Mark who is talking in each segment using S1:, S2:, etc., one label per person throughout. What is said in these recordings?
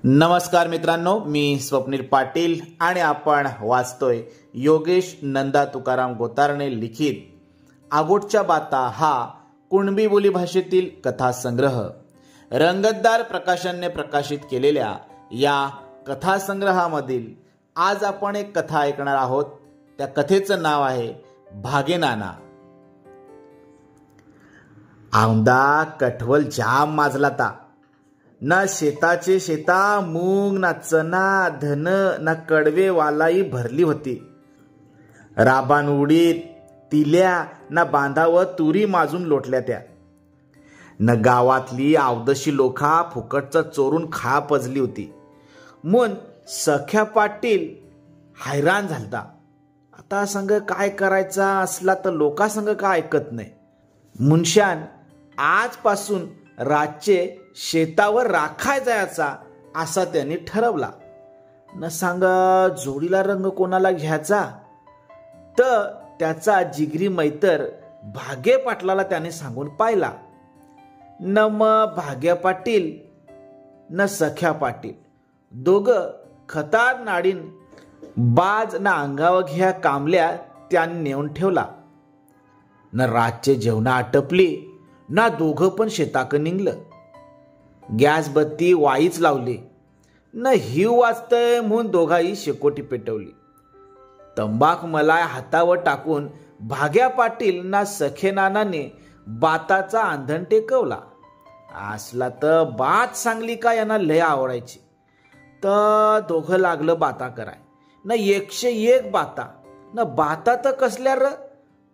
S1: नमस्कार मित्रांनो, मी स्वप्नील पाटील आणि आपण वाचतोय योगेश नंदा तुकाराम गोतारणे लिखित आगोटच्या बाता हा कुणबी बोली भाषेतील कथासंग्रह रंगतदार प्रकाशनने प्रकाशित केलेल्या या कथासंग्रहामधील आज आपण एक कथा ऐकणार आहोत। त्या कथेचं नाव आहे भागेनाना। औंदा कठवल जाम माजलाता। ना शेताचे शेता मूग ना चना धन ना कडवे वालाई भरली होती। राबान उडीत तिल्या ना बांधावर तुरी माजून लोटल्या त्या। न गावातली आवदशी लोखा फुकटचा चोरून खा पजली होती। मन सख्या पाटील हैराण झालता। आता संग काय करायचा असला तर लोका संग का ऐकत नाही। मुनशान आजपासून रातचे शेतावर राखाय जायचा असा त्यांनी ठरवला। न सांग जोडीला रंग कोणाला घ्यायचा तर त्याचा जिगरी मैतर भाग्य पाटलाला त्याने सांगून पाहिला। न मग भाग्य पाटील न सख्या पाटील दोघं खतार नाडीन बाज ना अंगावर घ्या कामल्या त्यांनी नेऊन ठेवला। न रातचे जेवणा आटपली ना दोघं पण शेताक निघलं। गॅस बत्ती वाईच लावली न हिव वाजतय म्हणून दोघाही शेकोटी पेटवली। तंबाख मलाई हातावर टाकून भाग्या पाटील ना सखे नानाने बाताचा आंधण टेकवला। असला तर बात सांगली का यांना लय आवडायची तर दोघं लागलं बाता कराय न 101 बाता न बाता तर कसल्या र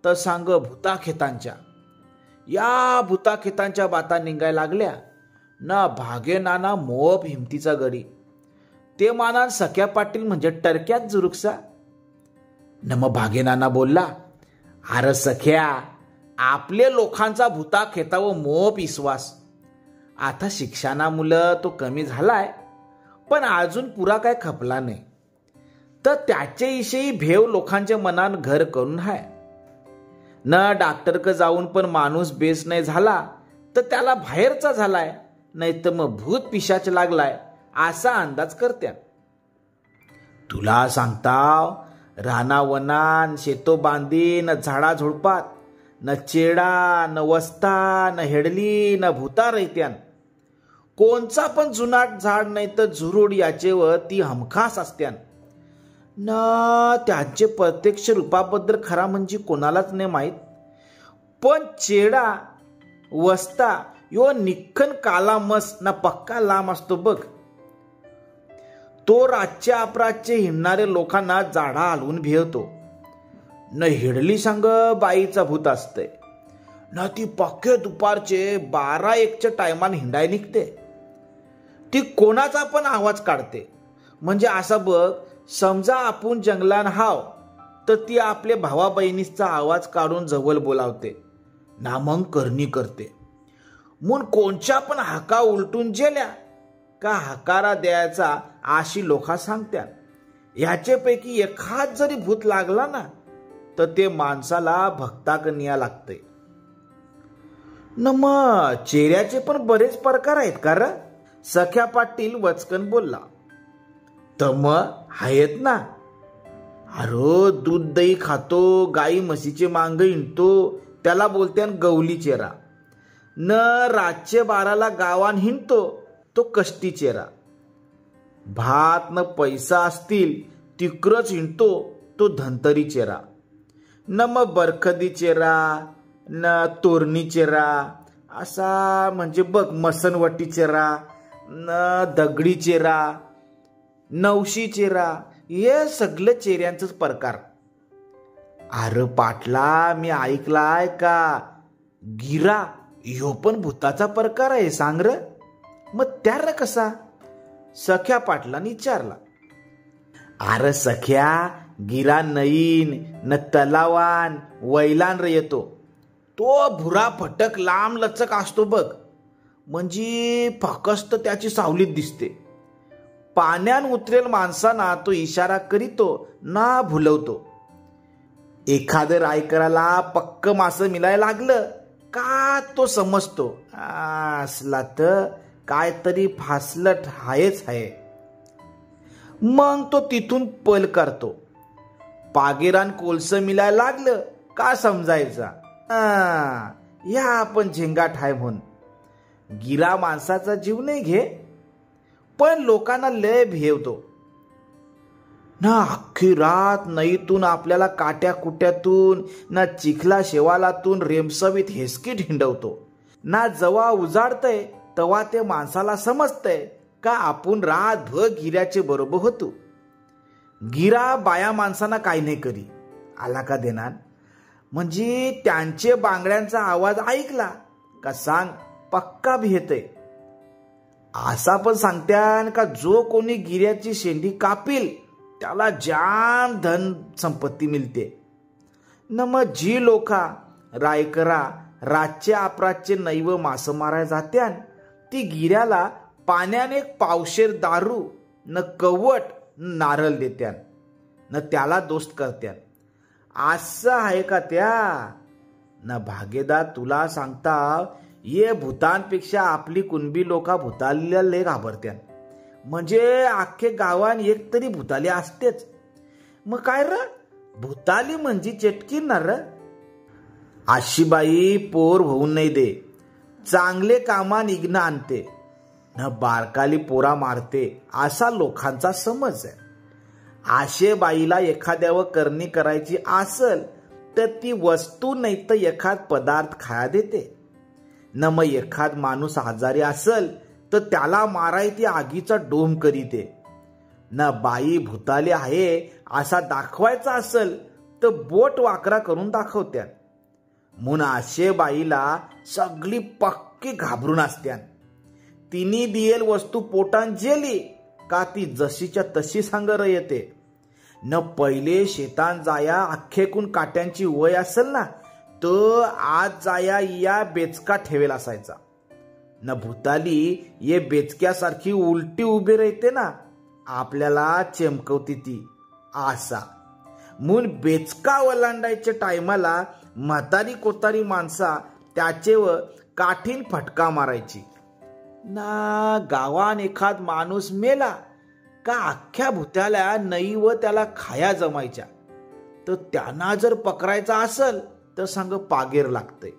S1: तर सांग भूताखेतांच्या। या भूताखेतांच्या बाता निघायला लागल्या ना भागे नाना मोप हिमतीचा गडी ते मानान सख्या पाटील म्हणजे टरक्यात जुरुकसा। न मग भागे नाना बोलला, अरे सख्या आपले लोकांचा भूता खेताव मोप विश्वास। आता शिक्षणामुळे तो कमी झालाय पण अजून पुरा काय खपला नाही तर त्याच्याविषयी भेव लोकांच्या मनात घर करून हाय। न डॉक्टरक जाऊन पण माणूस बेस नाही झाला तर त्याला बाहेरचा झालाय नाही तर मग भूत पिशाच लागलाय असा अंदाज करत्या। तुला सांगताव रानावनान शेतो बांधी न झाडा झुडपात न चेडा न वस्ता न हेडली न भूता रहित्यान कोणचा पण जुनाट झाड नाही तर झुरुड याचेवर ती हमखास असत्यान। न त्यांचे प्रत्यक्ष रूपाबद्दल खरा म्हणजे कोणालाच नाही माहीत पण चेडा वस्ता यो निखन काला मस ना पक्का लांब असतो बघ। तो रातच्या अपरातचे हिंडणारे लोकांना जाडा हलवून भेवतो। न हिडली सांग बाईचा भूत असते न ती पक्के दुपारचे 12-1च्या टायमान हिंडाय निघते। ती कोणाचा पण आवाज काढते म्हणजे असा बघ समजा आपण जंगलान हाव तर ती आपले भावा बहिणीचा आवाज काढून जवळ बोलावते ना मग करणी करते। म्हणून कोणच्या पण हाका उलटून जेल्या का हकारा द्यायचा अशी लोका सांगत्या। ह्याच्यापैकी एखाद जरी भूत लागला ना तर ते माणसाला भक्ताक निया लागते। न मग चेहऱ्याचे पण बरेच प्रकार आहेत का र सख्या पाटील वचकन बोलला। तर मग आहेत ना। अरे दूध दही खातो गाई म्हशीचे मांग हिंडतो त्याला बोलत्यान गवली चेहरा। न रातचे 12ला गावान हिंडतो तो कष्टी चेहरा। भात न पैसा असतील तिकरच हिंडतो तो धंतरी चेहरा। न मग बरखदी चेहरा न तोरणी चेहरा असा म्हणजे बघ मसनवटी चेहरा न दगडी चेहरा नवशी चेहरा हे सगळे चेहऱ्यांचंच प्रकार। अरे पाटला मी ऐकलाय का गिरा ह्यो पण भूताचा प्रकार आहे सांग र। मग त्याला कसा सख्या पाटलाने विचारला। अरे सख्या गिरा नईन न तलावान वैलान र येतो तो भुरा फटक लांब लचक असतो बघ म्हणजे फकस्त त्याची सावलीत दिसते। पाण्यान उतरेल माणसांना तो इशारा करीतो ना भुलवतो। एखादं रायकराला पक्क मास मिळायला लागलं का तो समजतो असला तर काहीतरी फासलट आहेच आहे। मग तो तिथून पल करतो. पागेरान कोळसं मिलायला लागलं का समजायचा ह्या आपण झिंगाट आहे म्हणून. गिरा माणसाचा जीव नाही घे, पण लोकांना लय भेवतो ना. अख्खी रात नईतून आपल्याला काट्या कुट्यातून ना चिखला शेवालातून रेमसवीत हेसकीत हिंडवतो ना. जवा उजाडतय तेव्हा ते माणसाला समजतंय का आपण रातभर गिऱ्याचे बरोबर होतो. गिरा बाया माणसांना काही नाही करी आला का देणार. म्हणजे त्यांचे बांगड्यांचा आवाज ऐकला का सांग पक्का भेटय. असा पण सांगत्यान का जो कोणी गिऱ्याची शेंडी कापील त्याला जाम धन संपत्ती मिळते. न मग जी लोका रायकरा रातचे अपरातचे नैव मास माराय जात्यान ती गिऱ्याला पाण्याने पावशेर दारू न कवट नारळ देत्यान न त्याला दोस्त करत्यान. असं आहे का त्या न. भागेदार तुला सांगता ये भूतांपेक्षा आपली कुणबी लोका भूतालीला लय घाबरत्यान. म्हणजे अख्खे गावान एक तरी भूताली असतेच. मग काय र भूताली म्हणजे चटकी ना र. अशी बाई पोर होऊ नाही दे. चांगले कामा निघणं आणते न बारकाली पोरा मारते असा लोकांचा समज आहे. आशे बाईला एखाद्यावर करणी करायची असल तर ती वस्तू नाही तर एखाद पदार्थ खाया देते न. मग एखाद माणूस आजारी असल तर त्याला माराय ती आगीचा डोम करीते न. बाई भूताली आहे असा दाखवायचा असल तर बोट वाकरा करून दाखवत्या. म्हणून आशे बाईला सगळी पक्की घाबरून असत्यान. तिने दिયેલ वस्तू पोटान जेली का ती जशीच्या तशी सांगर येते न. पहिले शेतान जाया अख्खेकून काट्यांची वय असेल ना तर आज जाया या बेचका ठेवेल असायचा न. भूताली ये बेचक्यासारखी उलटी उभी राहते ना आपल्याला चमकवती ती आसा. म्हणून बेचका वलांडायच्या टायमाला म्हातारी कोतारी माणसा त्याचेवर काठीन फटका मारायची ना. गावान एखाद माणूस मेला का अख्ख्या भूताला नई व त्याला खाया जमायच्या. तर त्यांना जर पकडायचा असल तर सांग पागेर लागतंय.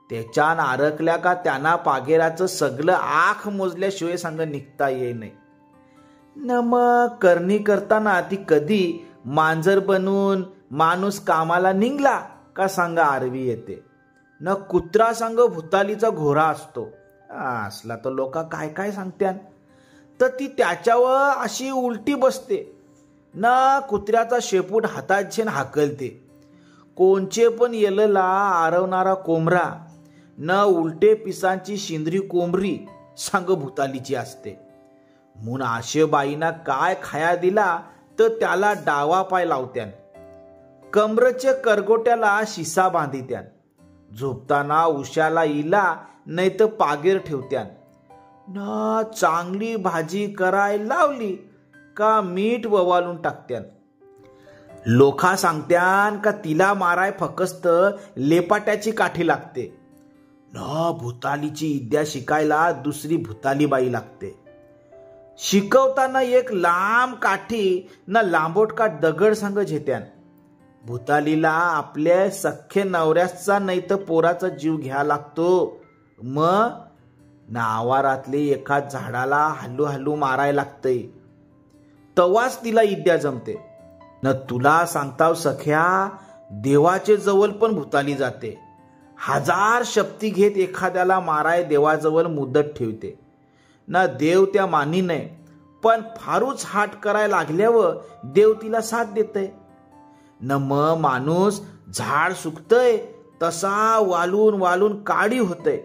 S1: त्याच्यान अरकल्या का त्यांना पागेराचं सगळं आख मोजल्याशिवाय सांग निघता येई नाही न. मग करणी करताना ती कधी मांजर बनून माणूस कामाला निघला का सांग आरवी येते न. कुत्रा सांग भूतालीचा घोरा असतो असला तर लोक काय काय सांगत्यान. तर ती त्याच्यावर अशी उलटी बसते न. कुत्र्याचा शेपूट हातात छेन हाकलते. कोणचे पण येलला आरवणारा कोंबरा न उलटे पिसांची शिंदरी कोंबरी सांग भूतालीची असते. म्हणून आशेबाईना काय खाया दिला तर त्याला डावा पाय लावत्यान. कमरच्या करगोट्याला शिसा बांधित्यान. झोपताना उशाला इला नाही तर पागेर ठेवत्यान न. चांगली भाजी कराय लावली का मीठ ववालून टाकत्यान. लोका सांगत्यान का तिला माराय फकस्त लेपाट्याची काठी लागते न. भूतालीची विद्या शिकायला दुसरी भूताली बाई लागते. शिकवताना एक लांब काठी न लांबोटका दगड सांग झेत्यान. भूतालीला आपल्या सख्खे नवऱ्याचा नाही तर पोराचा जीव घ्या लागतो. मग नावारातले एका झाडाला हल्लू हल्लू माराय लागतंय तवाच तिला विद्या जमते न. तुला सांगताव सख्या देवाचे जवळ पण भूताली जाते. 1000 शक्ती घेत एखाद्याला माराय देवाजवळ मुदत ठेवते ना. देव त्या मानी नाही पण फारूच हाट कराय लागल्यावर देव तिला साथ देतय न. मग माणूस झाड सुकतय तसा वालून वालून काडी होतय.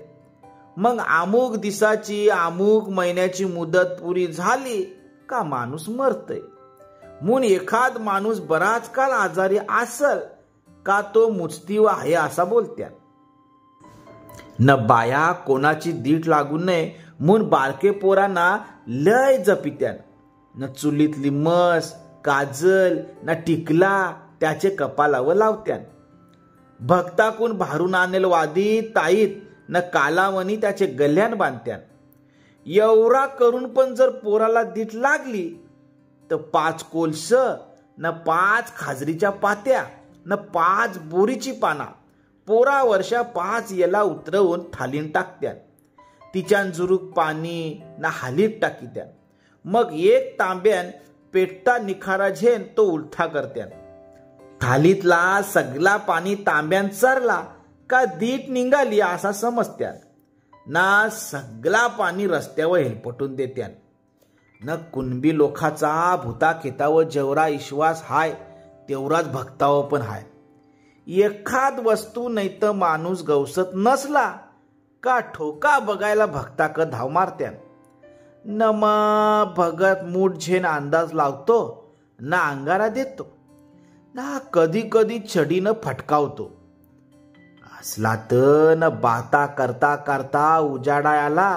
S1: मग अमुक दिसाची अमुक महिन्याची मुदत पुरी झाली का माणूस मरतय. म्हणून एखाद माणूस बराच काळ आजारी असल का तो मुचतीव आहे असा बोलत्या न. बाया कोणाची दीट लागू नये म्हणून बारके पोरांना लय जपित्यान न. चुलीतली मस काजल ना टिकला त्याचे कपालावर लावत्यान. भक्ताकून भारून आणेल वादी ताईत न कालावणी त्याचे गल्यान बांधत्यान. एवढा करून पण जर पोराला दीट लागली तर 5 कोलस न 5 खाजरीच्या पात्या न 5 बोरीची पाना पोरा वर्षा 5 येला उतरवून थालीन टाकत्यान. तिच्यान जुरूक पाणी ना हालीत टाकीत्यान. मग 1 तांब्यान पेटता निखारा झेन तो उलथा करत्यान. थालीतला सगळा पाणी तांब्यान चरला का दीट निघाली असा समजत्यान. ना सगळा पाणी रस्त्यावर हेलपटून देत्यान. न कुणबी लोकाचा भूता खेतावर जेवढा विश्वास हाय तेवढाच भक्तावर पण हाय. एखाद वस्तू नाही तर माणूस गवसत नसला का ठोका बघायला भक्ताक धाव मारत्यान. न मग भगत मूठ झेन अंदाज लावतो ना अंगारा देतो ना कधी कधी छडीनं फटकावतो. असला तर न बाता करता करता उजाडा आला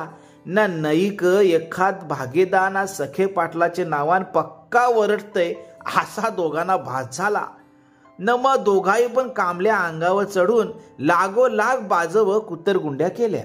S1: ना नईक एखाद भागीदार ना सखे पाटलाचे नावान पक्का वरटतय असा दोघांना भास झाला. न मग दोघाही पण कांबल्या अंगावर चढून लागोलाग बाजव कुतरगुंड्या केल्या.